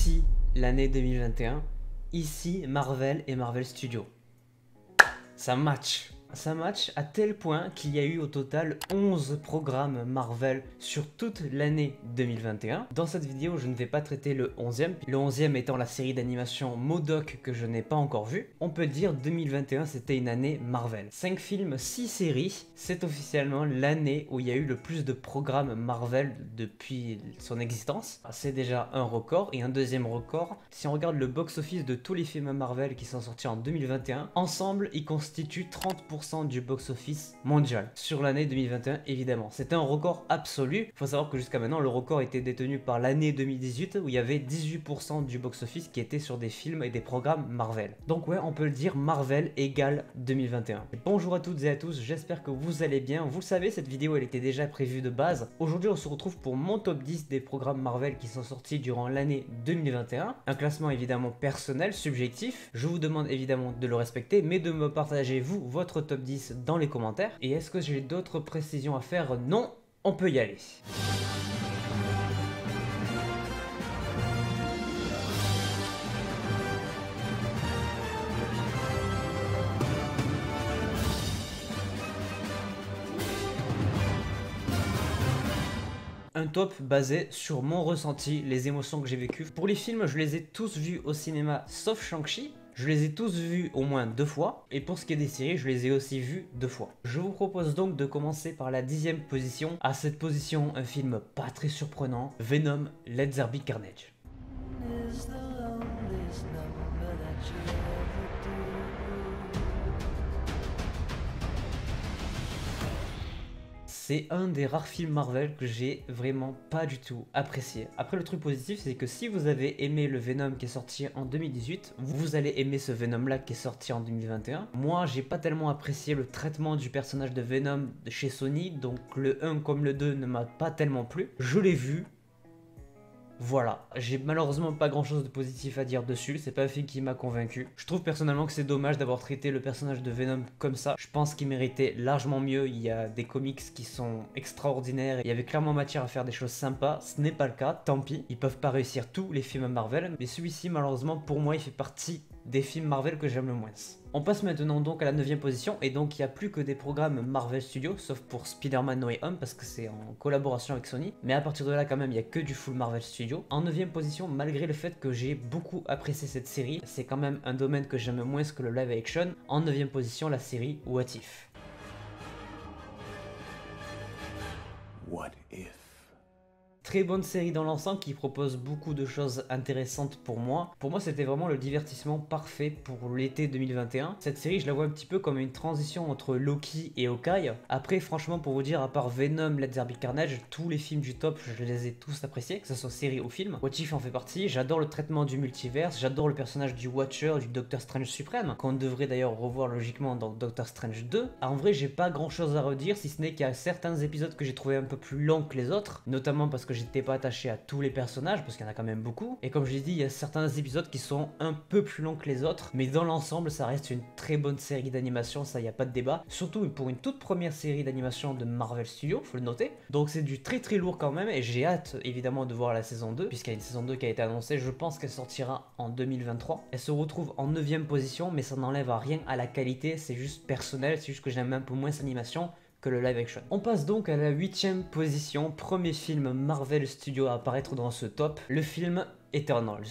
Ici, l'année 2021, ici Marvel et Marvel Studios. Ça match. Ça match à tel point qu'il y a eu au total 11 programmes Marvel sur toute l'année 2021. Dans cette vidéo, je ne vais pas traiter le 11e, le 11e étant la série d'animation MODOK que je n'ai pas encore vue. On peut dire 2021 c'était une année Marvel. 5 films, 6 séries, c'est officiellement l'année où il y a eu le plus de programmes Marvel depuis son existence. C'est déjà un record, et un deuxième record, si on regarde le box-office de tous les films Marvel qui sont sortis en 2021, ensemble ils constituent 30% du box-office mondial sur l'année 2021 évidemment. C'était un record absolu. Il faut savoir que jusqu'à maintenant le record était détenu par l'année 2018 où il y avait 18% du box-office qui était sur des films et des programmes Marvel. Donc ouais, on peut le dire, Marvel égale 2021. Et bonjour à toutes et à tous, j'espère que vous allez bien. Vous le savez, cette vidéo elle était déjà prévue de base. Aujourd'hui on se retrouve pour mon top 10 des programmes Marvel qui sont sortis durant l'année 2021. Un classement évidemment personnel, subjectif. Je vous demande évidemment de le respecter, mais de me partager vous votre top 10 dans les commentaires. Et est-ce que j'ai d'autres précisions à faire? Non, on peut y aller. Un top basé sur mon ressenti, les émotions que j'ai vécues. Pour les films, je les ai tous vus au cinéma sauf Shang-Chi. Je les ai tous vus au moins 2 fois, et pour ce qui est des séries, je les ai aussi vus 2 fois. Je vous propose donc de commencer par la 10e position. À cette position, un film pas très surprenant, Venom, Let There Be Carnage. C'est un des rares films Marvel que j'ai vraiment pas du tout apprécié. Après, le truc positif, c'est que si vous avez aimé le Venom qui est sorti en 2018, vous allez aimer ce Venom là qui est sorti en 2021. Moi, j'ai pas tellement apprécié le traitement du personnage de Venom de chez Sony, donc le 1 comme le 2 ne m'a pas tellement plu. Je l'ai vu. Voilà, j'ai malheureusement pas grand chose de positif à dire dessus, c'est pas un film qui m'a convaincu. Je trouve personnellement que c'est dommage d'avoir traité le personnage de Venom comme ça. Je pense qu'il méritait largement mieux, il y a des comics qui sont extraordinaires, il y avait clairement matière à faire des choses sympas, ce n'est pas le cas, tant pis. Ils peuvent pas réussir tous les films Marvel, mais celui-ci malheureusement pour moi il fait partie des films Marvel que j'aime le moins. On passe maintenant donc à la 9e position, et donc il n'y a plus que des programmes Marvel Studios, sauf pour Spider-Man No Way Home parce que c'est en collaboration avec Sony, mais à partir de là quand même il n'y a que du full Marvel Studios. En 9e position, malgré le fait que j'ai beaucoup apprécié cette série, c'est quand même un domaine que j'aime moins que le live action. En 9e position, la série What If. What If. Très bonne série dans l'ensemble qui propose beaucoup de choses intéressantes pour moi. Pour moi, c'était vraiment le divertissement parfait pour l'été 2021. Cette série, je la vois un petit peu comme une transition entre Loki et Hawkeye. Après, franchement, pour vous dire, à part Venom, Let There Be Carnage, tous les films du top, je les ai tous appréciés, que ce soit série ou film. What If en fait partie. J'adore le traitement du multiverse, j'adore le personnage du Watcher, du Doctor Strange suprême, qu'on devrait d'ailleurs revoir logiquement dans Doctor Strange 2. En vrai, j'ai pas grand chose à redire, si ce n'est qu'il y a certains épisodes que j'ai trouvé un peu plus longs que les autres, notamment parce que j'étais pas attaché à tous les personnages, parce qu'il y en a quand même beaucoup, et comme je l'ai dit, il y a certains épisodes qui sont un peu plus longs que les autres, mais dans l'ensemble ça reste une très bonne série d'animation, ça y a pas de débat, surtout pour une toute première série d'animation de Marvel Studios, faut le noter. Donc c'est du très très lourd quand même, et j'ai hâte évidemment de voir la saison 2, puisqu'il y a une saison 2 qui a été annoncée, je pense qu'elle sortira en 2023. Elle se retrouve en 9e position, mais ça n'enlève à rien à la qualité, c'est juste personnel, c'est juste que j'aime un peu moins cette animation que le live action. On passe donc à la 8e position, premier film Marvel Studios à apparaître dans ce top, le film Eternals.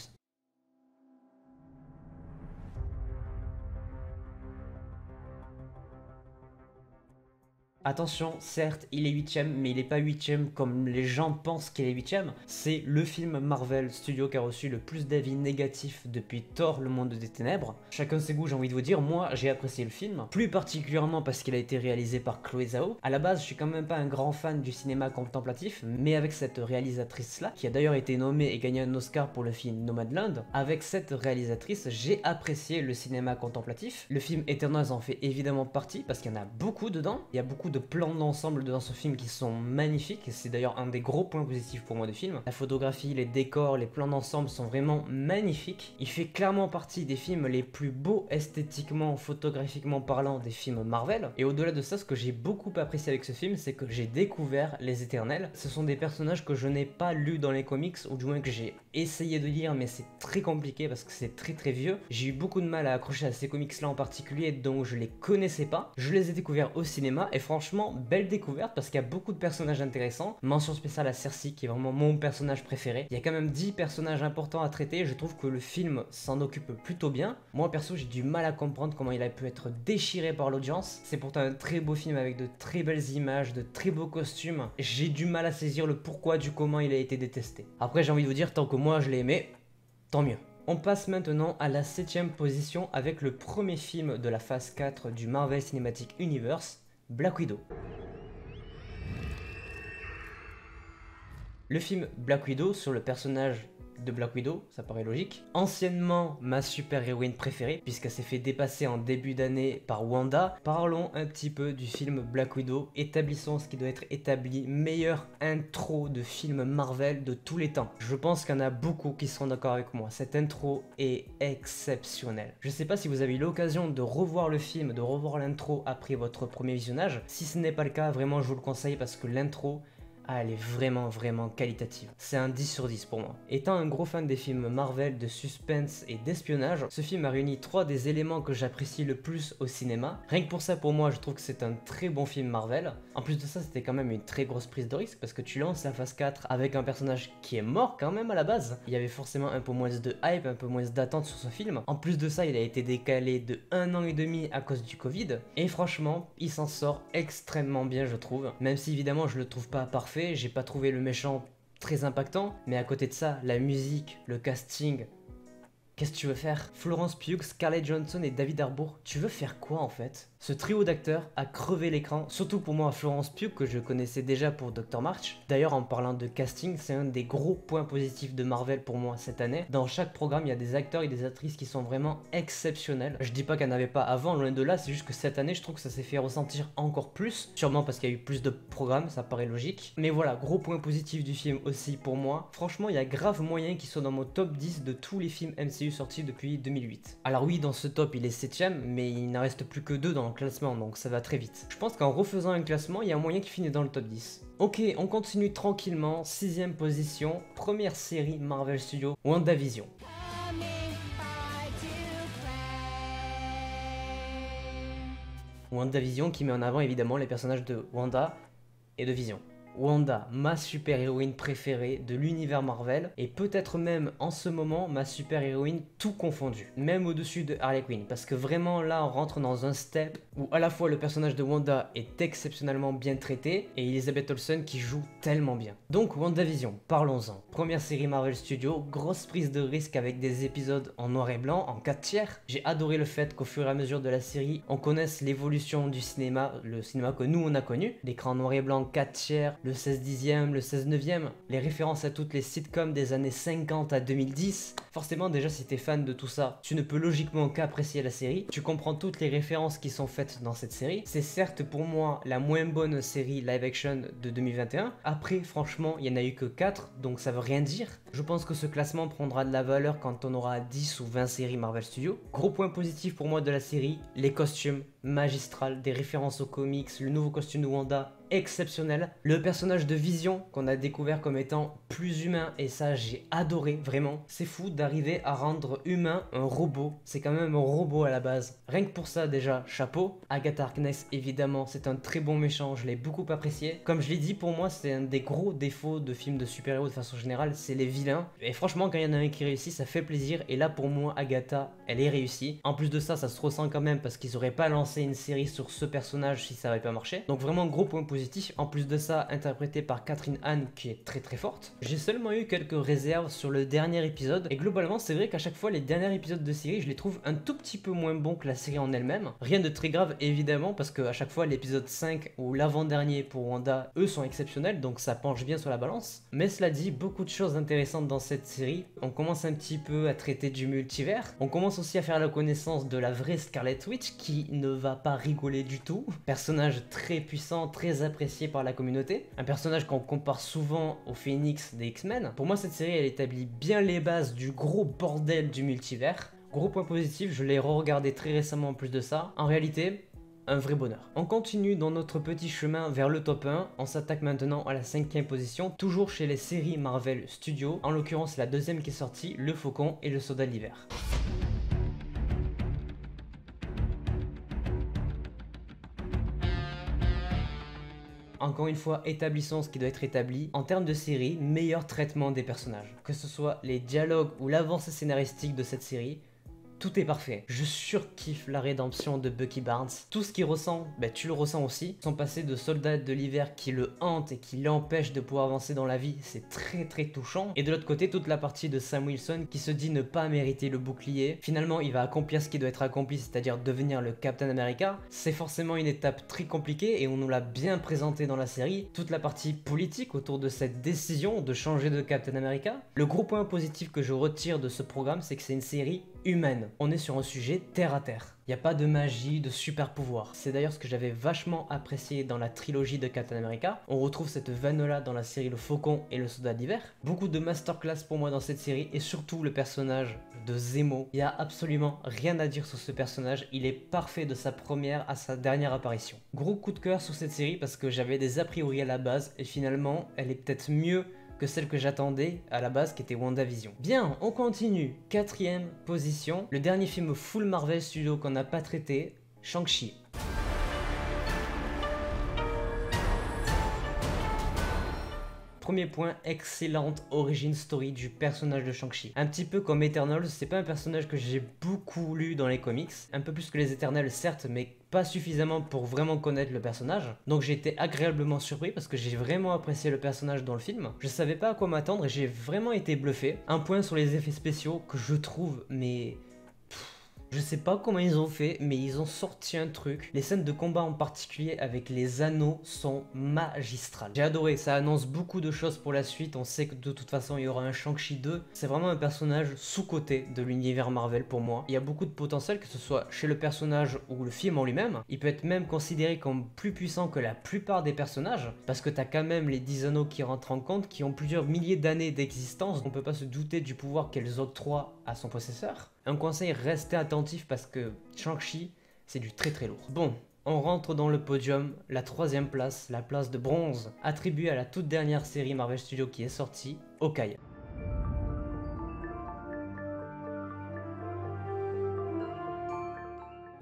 Attention, certes, il est 8ème, mais il n'est pas 8ème comme les gens pensent qu'il est 8ème. C'est le film Marvel Studios qui a reçu le plus d'avis négatifs depuis Thor, le monde des ténèbres. Chacun ses goûts, j'ai envie de vous dire. Moi, j'ai apprécié le film, plus particulièrement parce qu'il a été réalisé par Chloé Zhao. À la base, je suis quand même pas un grand fan du cinéma contemplatif, mais avec cette réalisatrice-là, qui a d'ailleurs été nommée et gagné un Oscar pour le film Nomadland, avec cette réalisatrice, j'ai apprécié le cinéma contemplatif. Le film Eternals en fait évidemment partie, parce qu'il y en a beaucoup dedans. Il y a beaucoup de plans d'ensemble dans ce film qui sont magnifiques, et c'est d'ailleurs un des gros points positifs pour moi du film. La photographie, les décors, les plans d'ensemble sont vraiment magnifiques. Il fait clairement partie des films les plus beaux esthétiquement, photographiquement parlant des films Marvel. Et au-delà de ça, ce que j'ai beaucoup apprécié avec ce film, c'est que j'ai découvert les Éternels. Ce sont des personnages que je n'ai pas lus dans les comics, ou du moins que j'ai essayé de lire, mais c'est très compliqué parce que c'est très vieux. J'ai eu beaucoup de mal à accrocher à ces comics là en particulier, donc je les connaissais pas. Je les ai découverts au cinéma et franchement belle découverte parce qu'il y a beaucoup de personnages intéressants. Mention spéciale à Cersei qui est vraiment mon personnage préféré. Il y a quand même 10 personnages importants à traiter et je trouve que le film s'en occupe plutôt bien. Moi perso j'ai du mal à comprendre comment il a pu être déchiré par l'audience. C'est pourtant un très beau film avec de très belles images, de très beaux costumes. J'ai du mal à saisir le pourquoi du comment il a été détesté. Après j'ai envie de vous dire, tant que moi je l'ai aimé, tant mieux. On passe maintenant à la 7ème position avec le premier film de la phase 4 du Marvel Cinematic Universe, Black Widow. Le film Black Widow sur le personnage de Black Widow, ça paraît logique. Anciennement ma super-héroïne préférée, puisqu'elle s'est fait dépasser en début d'année par Wanda. Parlons un petit peu du film Black Widow, établissons ce qui doit être établi, meilleure intro de film Marvel de tous les temps. Je pense qu'il y en a beaucoup qui seront d'accord avec moi, cette intro est exceptionnelle. Je sais pas si vous avez eu l'occasion de revoir le film, de revoir l'intro après votre premier visionnage. Si ce n'est pas le cas, vraiment je vous le conseille parce que l'intro, elle est vraiment qualitative. C'est un 10 sur 10 pour moi. Étant un gros fan des films Marvel de suspense et d'espionnage, ce film a réuni 3 des éléments que j'apprécie le plus au cinéma. Rien que pour ça, pour moi, je trouve que c'est un très bon film Marvel. En plus de ça, c'était quand même une très grosse prise de risque parce que tu lances la phase 4 avec un personnage qui est mort quand même à la base. Il y avait forcément un peu moins de hype, un peu moins d'attente sur ce film. En plus de ça, il a été décalé de 1 an et demi à cause du Covid. Et franchement, il s'en sort extrêmement bien, je trouve. Même si évidemment, je le trouve pas parfait. J'ai pas trouvé le méchant très impactant, mais à côté de ça, la musique, le casting, qu'est-ce que tu veux faire? Florence Pugh, Scarlett Johansson et David Harbour, tu veux faire quoi en fait? Ce trio d'acteurs a crevé l'écran, surtout pour moi Florence Pugh que je connaissais déjà pour Dr. March. D'ailleurs en parlant de casting, c'est un des gros points positifs de Marvel pour moi cette année. Dans chaque programme, il y a des acteurs et des actrices qui sont vraiment exceptionnels. Je dis pas qu'il n'y en avait pas avant, loin de là, c'est juste que cette année je trouve que ça s'est fait ressentir encore plus. Sûrement parce qu'il y a eu plus de programmes, ça paraît logique. Mais voilà, gros point positif du film aussi pour moi. Franchement, il y a grave moyen qu'il soit dans mon top 10 de tous les films MCU sortis depuis 2008. Alors oui, dans ce top il est 7ème, mais il n'en reste plus que 2 dans le classement, donc ça va très vite. Je pense qu'en refaisant un classement, il y a un moyen qu'il finisse dans le top 10. Ok, on continue tranquillement, 6ème position, première série Marvel Studios, WandaVision. WandaVision qui met en avant évidemment les personnages de Wanda et de Vision. Wanda, ma super-héroïne préférée de l'univers Marvel, et peut-être même en ce moment ma super-héroïne tout confondu, même au-dessus de Harley Quinn, parce que vraiment là on rentre dans un step où à la fois le personnage de Wanda est exceptionnellement bien traité, et Elizabeth Olsen qui joue tellement bien. Donc WandaVision, parlons-en. Première série Marvel Studios, grosse prise de risque avec des épisodes en noir et blanc, en 4 tiers. J'ai adoré le fait qu'au fur et à mesure de la série, on connaisse l'évolution du cinéma, le cinéma que nous on a connu, l'écran noir et blanc 4 tiers, le 16 dixième, le 16 neuvième, les références à toutes les sitcoms des années 50 à 2010. Forcément déjà si t'es fan de tout ça, tu ne peux logiquement qu'apprécier la série. Tu comprends toutes les références qui sont faites dans cette série. C'est certes pour moi la moins bonne série live action de 2021. Après franchement il n'y en a eu que 4, donc ça veut rien dire. Je pense que ce classement prendra de la valeur quand on aura 10 ou 20 séries Marvel Studios. Gros point positif pour moi de la série, les costumes magistrales, des références aux comics, le nouveau costume de Wanda, exceptionnel. Le personnage de Vision qu'on a découvert comme étant plus humain, et ça j'ai adoré vraiment. C'est fou d'arriver à rendre humain un robot, c'est quand même un robot à la base. Rien que pour ça déjà, chapeau. Agatha Harkness évidemment, c'est un très bon méchant, je l'ai beaucoup apprécié. Comme je l'ai dit, pour moi c'est un des gros défauts de films de super-héros de façon générale, c'est les vilains. Et franchement quand il y en a un qui réussit, ça fait plaisir, et là pour moi Agatha, elle est réussie. En plus de ça, ça se ressent quand même parce qu'ils auraient pas lancé une série sur ce personnage si ça avait pas marché. Donc vraiment gros point positif positif. En plus de ça, interprété par Catherine Hahn qui est très très forte. J'ai seulement eu quelques réserves sur le dernier épisode et globalement c'est vrai qu'à chaque fois les derniers épisodes de série je les trouve un tout petit peu moins bons que la série en elle-même. Rien de très grave évidemment parce que à chaque fois l'épisode 5 ou l'avant-dernier pour Wanda, eux sont exceptionnels donc ça penche bien sur la balance. Mais cela dit, beaucoup de choses intéressantes dans cette série. On commence un petit peu à traiter du multivers. On commence aussi à faire la connaissance de la vraie Scarlet Witch qui ne va pas rigoler du tout. Personnage très puissant, très apprécié par la communauté. Un personnage qu'on compare souvent au Phoenix des X-Men. Pour moi cette série elle établit bien les bases du gros bordel du multivers. Gros point positif, je l'ai re-regardé très récemment en plus de ça. En réalité, un vrai bonheur. On continue dans notre petit chemin vers le top 1, on s'attaque maintenant à la 5e position, toujours chez les séries Marvel Studios, en l'occurrence la deuxième qui est sortie, Le Faucon et le Soldat d'hiver. Encore une fois, établissons ce qui doit être établi. En termes de série, meilleur traitement des personnages. Que ce soit les dialogues ou l'avancée scénaristique de cette série, tout est parfait. Je surkiffe la rédemption de Bucky Barnes. Tout ce qu'il ressent, tu le ressens aussi. Son passé de soldat de l'hiver qui le hante et qui l'empêche de pouvoir avancer dans la vie, c'est très très touchant. Et de l'autre côté, toute la partie de Sam Wilson qui se dit ne pas mériter le bouclier. Finalement, il va accomplir ce qui doit être accompli, c'est-à-dire devenir le Captain America. C'est forcément une étape très compliquée et on nous l'a bien présenté dans la série. Toute la partie politique autour de cette décision de changer de Captain America. Le gros point positif que je retire de ce programme, c'est que c'est une série humaine. On est sur un sujet terre à terre. Il n'y a pas de magie, de super pouvoir. C'est d'ailleurs ce que j'avais vachement apprécié dans la trilogie de Captain America. On retrouve cette veine-là dans la série Le Faucon et le Soldat d'hiver. Beaucoup de masterclass pour moi dans cette série et surtout le personnage de Zemo. Il n'y a absolument rien à dire sur ce personnage. Il est parfait de sa première à sa dernière apparition. Gros coup de cœur sur cette série parce que j'avais des a priori à la base et finalement elle est peut-être mieux que celle que j'attendais à la base qui était WandaVision. Bien, on continue. 4e position, le dernier film full Marvel Studios qu'on n'a pas traité, Shang-Chi. Premier point, excellente origin story du personnage de Shang-Chi. Un petit peu comme Eternals, c'est pas un personnage que j'ai beaucoup lu dans les comics. Un peu plus que les Éternels certes, mais pas suffisamment pour vraiment connaître le personnage. Donc j'ai été agréablement surpris parce que j'ai vraiment apprécié le personnage dans le film. Je savais pas à quoi m'attendre et j'ai vraiment été bluffé. Un point sur les effets spéciaux que je trouve, mais... je sais pas comment ils ont fait, mais ils ont sorti un truc. Les scènes de combat en particulier avec les anneaux sont magistrales. J'ai adoré, ça annonce beaucoup de choses pour la suite. On sait que de toute façon il y aura un Shang-Chi 2. C'est vraiment un personnage sous-coté de l'univers Marvel pour moi. Il y a beaucoup de potentiel, que ce soit chez le personnage ou le film en lui-même. Il peut être même considéré comme plus puissant que la plupart des personnages, parce que t'as quand même les 10 anneaux qui rentrent en compte, qui ont plusieurs milliers d'années d'existence. On peut pas se douter du pouvoir qu'elles octroient à son possesseur. Un conseil, restez attentif parce que Shang-Chi, c'est du très très lourd. Bon, on rentre dans le podium, la 3e place, la place de bronze, attribuée à la toute dernière série Marvel Studios qui est sortie, Hawkeye.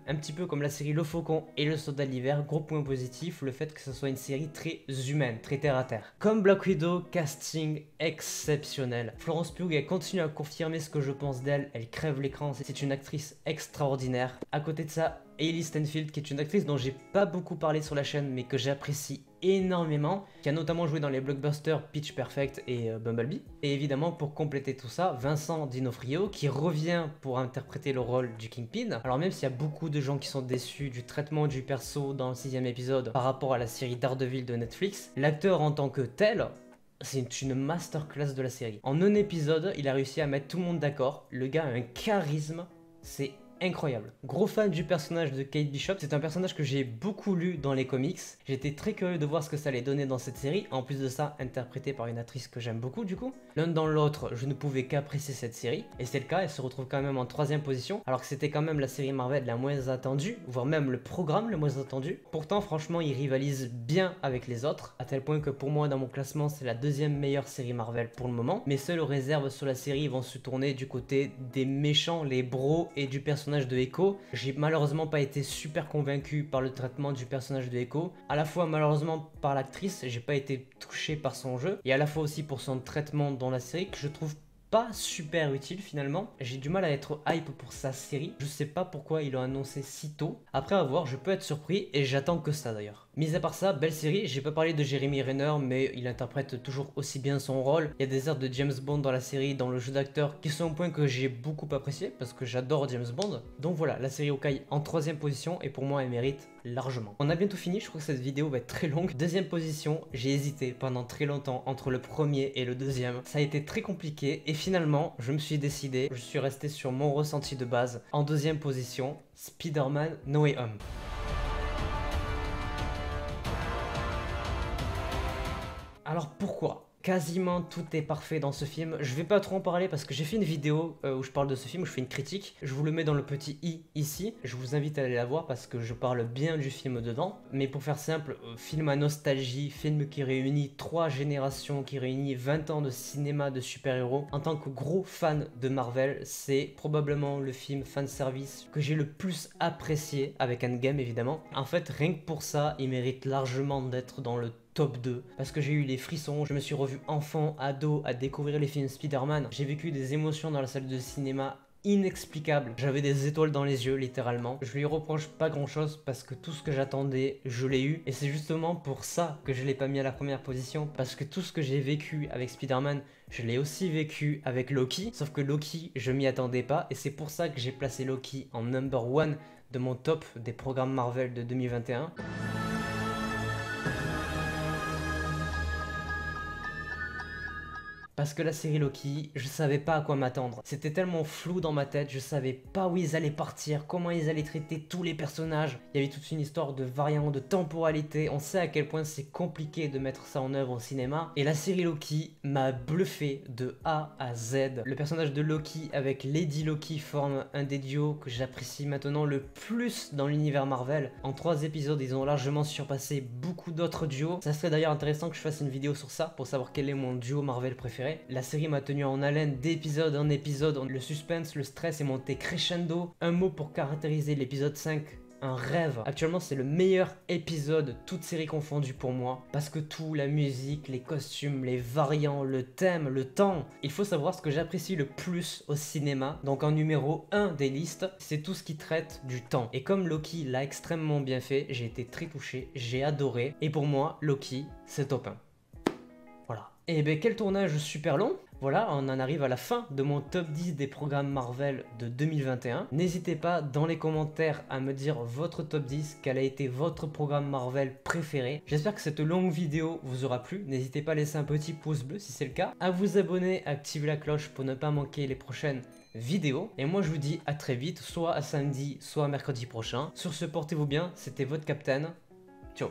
Un petit peu comme la série Le Faucon et le Soldat d'hiver, gros point positif, le fait que ce soit une série très humaine, très terre à terre. Comme Black Widow, casting exceptionnel. Florence Pugh, elle continue à confirmer ce que je pense d'elle, elle crève l'écran, c'est une actrice extraordinaire. À côté de ça, Hailey Steinfeld, qui est une actrice dont j'ai pas beaucoup parlé sur la chaîne, mais que j'apprécie énormément, qui a notamment joué dans les blockbusters Pitch Perfect et Bumblebee. Et évidemment, pour compléter tout ça, Vincent D'Onofrio, qui revient pour interpréter le rôle du Kingpin. Alors même s'il y a beaucoup de gens qui sont déçus du traitement du perso dans le 6e épisode par rapport à la série Daredevil de Netflix, l'acteur en tant que tel, c'est une masterclass de la série. En un épisode, il a réussi à mettre tout le monde d'accord. Le gars a un charisme, c'est incroyable. Gros fan du personnage de Kate Bishop, c'est un personnage que j'ai beaucoup lu dans les comics. J'étais très curieux de voir ce que ça allait donner dans cette série, en plus de ça, interprété par une actrice que j'aime beaucoup du coup. L'un dans l'autre, je ne pouvais qu'apprécier cette série, et c'est le cas, elle se retrouve quand même en 3e position, alors que c'était quand même la série Marvel la moins attendue, voire même le programme le moins attendu. Pourtant, franchement, il rivalise bien avec les autres, à tel point que pour moi, dans mon classement, c'est la 2e meilleure série Marvel pour le moment. Mes seules réserves sur la série vont se tourner du côté des méchants, les bros, et du personnage de Echo. J'ai malheureusement pas été super convaincu par le traitement du personnage de Echo, à la fois malheureusement par l'actrice, j'ai pas été touché par son jeu, et à la fois aussi pour son traitement dans la série que je trouve pas super utile finalement. J'ai du mal à être hype pour sa série, je sais pas pourquoi ils l'ont annoncé si tôt. Après avoir, je peux être surpris et j'attends que ça d'ailleurs. Mis à part ça, belle série, j'ai pas parlé de Jeremy Renner, mais il interprète toujours aussi bien son rôle. Il y a des airs de James Bond dans la série, dans le jeu d'acteur, qui sont un point que j'ai beaucoup apprécié, parce que j'adore James Bond. Donc voilà, la série Hawkeye en 3ème position, et pour moi elle mérite largement. On a bientôt fini, je crois que cette vidéo va être très longue. 2ème position, j'ai hésité pendant très longtemps entre le premier et le 2ème. Ça a été très compliqué, et finalement, je me suis décidé, je suis resté sur mon ressenti de base. En 2ème position, Spider-Man No Way Home. Alors pourquoi? Quasiment tout est parfait dans ce film. Je vais pas trop en parler parce que j'ai fait une vidéo où je parle de ce film, où je fais une critique. Je vous le mets dans le petit i ici. Je vous invite à aller la voir parce que je parle bien du film dedans. Mais pour faire simple, film à nostalgie, film qui réunit 3 générations, qui réunit 20 ans de cinéma de super-héros. En tant que gros fan de Marvel, c'est probablement le film fanservice que j'ai le plus apprécié, avec Endgame évidemment. En fait, rien que pour ça, il mérite largement d'être dans le top 2 parce que j'ai eu les frissons, je me suis revu enfant, ado à découvrir les films Spider-Man, j'ai vécu des émotions dans la salle de cinéma inexplicables, j'avais des étoiles dans les yeux littéralement. Je lui reproche pas grand chose parce que tout ce que j'attendais je l'ai eu, et c'est justement pour ça que je l'ai pas mis à la première position, parce que tout ce que j'ai vécu avec Spider-Man je l'ai aussi vécu avec Loki, sauf que Loki je m'y attendais pas, et c'est pour ça que j'ai placé Loki en number 1 de mon top des programmes Marvel de 2021. Parce que la série Loki, je savais pas à quoi m'attendre. C'était tellement flou dans ma tête, je savais pas où ils allaient partir, comment ils allaient traiter tous les personnages. Il y avait toute une histoire de variants, de temporalité. On sait à quel point c'est compliqué de mettre ça en œuvre au cinéma. Et la série Loki m'a bluffé de A à Z. Le personnage de Loki avec Lady Loki forme un des duos que j'apprécie maintenant le plus dans l'univers Marvel. En 3 épisodes, ils ont largement surpassé beaucoup d'autres duos. Ça serait d'ailleurs intéressant que je fasse une vidéo sur ça pour savoir quel est mon duo Marvel préféré. La série m'a tenu en haleine d'épisode en épisode, le suspense, le stress est monté crescendo. Un mot pour caractériser l'épisode 5, un rêve. Actuellement c'est le meilleur épisode, toute série confondue pour moi, parce que tout, la musique, les costumes, les variants, le thème, le temps. Il faut savoir ce que j'apprécie le plus au cinéma, donc en numéro 1 des listes, c'est tout ce qui traite du temps. Et comme Loki l'a extrêmement bien fait, j'ai été très touché, j'ai adoré, et pour moi Loki c'est top 1. Voilà. Et ben quel tournage super long. Voilà, on en arrive à la fin de mon top 10 des programmes Marvel de 2021. N'hésitez pas dans les commentaires à me dire votre top 10, quel a été votre programme Marvel préféré. J'espère que cette longue vidéo vous aura plu. N'hésitez pas à laisser un petit pouce bleu si c'est le cas, à vous abonner, à activer la cloche pour ne pas manquer les prochaines vidéos. Et moi je vous dis à très vite, soit à samedi, soit à mercredi prochain. Sur ce, portez-vous bien, c'était votre Captain. Ciao.